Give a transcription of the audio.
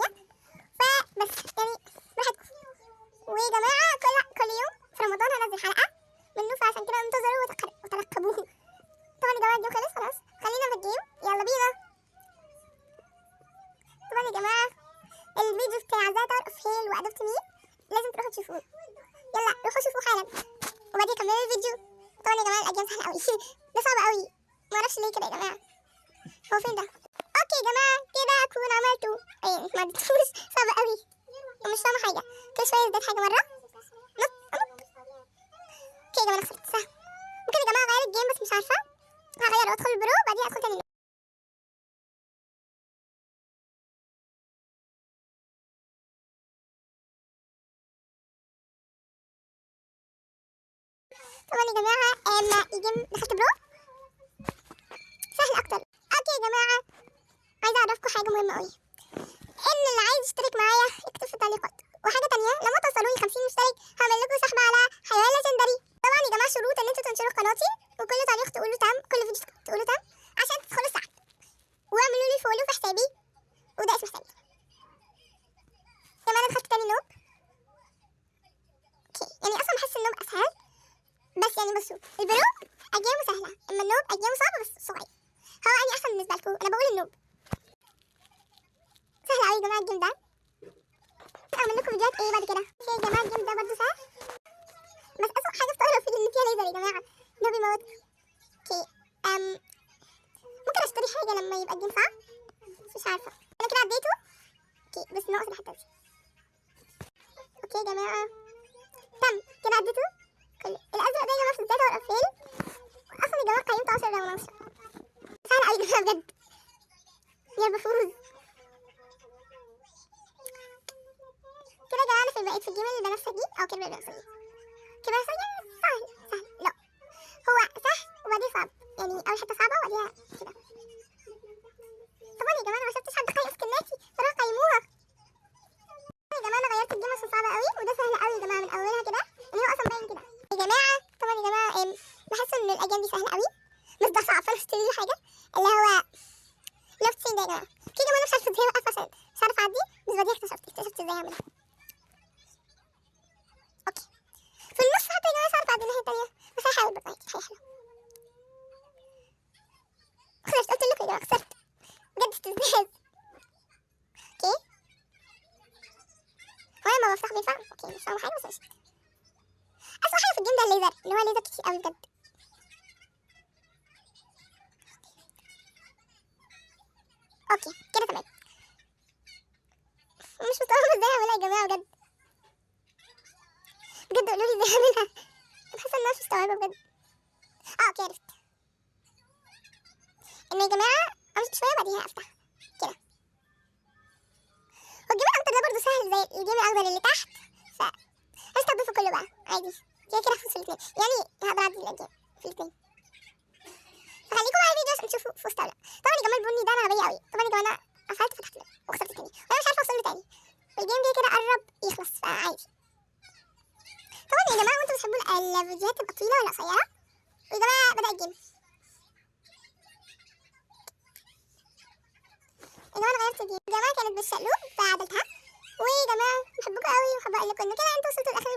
شويه فبس يعني براحتكم. ويا جماعه كل يوم في رمضان هنزل حلقه منه، فعشان كده انتظروا وترقبوه. طبعا يا جماعه الجيم خلص خلاص، خلينا في الجيم، يلا بينا. طبعا يا جماعه الفيديو بتاع ازاي اطور افهيل وادوبت مي لازم تروحوا تشوفوه، يلا روحوا شوفوه حالا وبعدين كملوا الفيديو. طبعا يا جماعه الاجيال سهله قوي ده صعب قوي، معرفش ليه كده يا جماعه. هو فين ده؟ اوكي يا جماعه كده اكون عملته ايه ما عدتوش، صعب قوي ومش فاهمه حاجه، كل شويه ازداد حاجه مره نط. اوكي يا جماعه خسرت سهل. ممكن يا جماعه اغير الجيم بس مش عارفه، هغير وادخل البرو بعدين ادخل تاني. طبعا يا جماعه الجيم دخلت برو سهل اكتر. اوكي يا جماعه عايزه اعرفكم حاجه مهمه قوي، ان اللي عايز يشترك معايا يكتب في التعليقات. وحاجه تانية لما توصلوا لي 50 مشترك هعمل لكم سحب على حيوان ليجندري. طبعا يا جماعه شروط ان انتوا تنشروا قناتي وكل تعليق تقولوا تام، كل فيديو تقولوا تام عشان تدخلوا السحب، واعملوا لي فولو في حسابي وده اسم حسابي. كمان دخلت تاني نوب. اوكي يعني اصلا بحس النوب اسهل، بس يعني بصوا البرو اجيامه سهله اما النوب اجيامه صعبه بس صغير. هو اني احسن بالنسبه لكم، انا بقول النوب سهل قوي يا جماعه الجيم ده. اعمل لكم فيديوهات ايه بعد كده. اوكي يا جماعه الجيم ده برضه سهل، بس اسوء حاجه في طايره فيه ان فيها ليزر يا جماعه، نوب يموت. اوكي ممكن اشتري حاجه لما يبقى الجيم صعب بس مش عارفه. انا كده عديته. اوكي بس ناقص الحته دي. اوكي يا جماعه تم كده عديته. كل الازرق ده يا جماعه في ازاي اطور افيل، اصلا يا جماعه قيمته 10 على 10. سهل قوي يا جماعه بجد، يا بفوز كده يا جماعه. انا بقيت في الجيم اللي بنفسجي او كده بنفسجي كده سهل لا هو سهل وبعدين صعب، يعني اول حته صعبه وبعديها كده. طبعا يا جماعه انا ما شفتش حد قيم سكناتي فراح قيموها. يا جماعه انا غيرت الجيم عشان صعبه قوي وده سهل قوي يا جماعه من اولها كده، ان هو اصلا باين كده يا جماعه. طبعا يا جماعه بحس ان الاجيال دي سهله قوي بس ده صعب، فانا اشتري لي حاجه اللي هو لو 90 ده يا جماعه. في كمان مش عارفه ازاي اوقف عشان مش عارفه اعدي، بس بعدين اكتشفت ازاي اعملها. اوكي في النص حتى يا جماعه مش عارفه اعدي الناحيه التانيه بس هحاول برضه عادي حاجه حلوه. خسرت قلت لكم يا جماعه خسرت بجد استفزاز. اوكي وانا ما بفتح بينفع. اوكي مش فاهمه حاجه بس ماشي. اسوء حاجه في الجيم ده الليزر اللي هو ليزر كتير قوي بجد. اوكي كده تمام. مش مستوعبه ازاي اعملها يا جماعه بجد، بجد قولوا لي ازاي اعملها، بحس ان انا مش مستوعبه بجد. اوكي عرفت ان يا جماعه امشي شويه بعديها افتح كده. والجيم الاخضر ده برضه سهل زي الجيم الاخضر اللي تحت، ف هستخدمه كله بقى عادي كده كده في الاثنين، يعني هقدر اعدي الجيم في الاثنين. فخليكم معايا الفيديو عشان تشوفوا في وسط ولا. طبعا يا جماعه البني ده انا غبيه قوي، طبعا يا جماعه انا قفلت فتحت له وخسرت تاني وانا مش عارفه اوصل له تاني والجيم كده قرب يخلص فعادي. طبعا يا جماعه وانتم بتحبوا الفيديوهات تبقى طويله ولا قصيره. ويا جماعه بدأ الجيم يا جماعه انا غيرت الجيم يا جماعه كانت بالشقلوب فعدلتها. ويا جماعه بحبكم قوي وحابه اقول لكم ان كده انتوا وصلتوا لاخر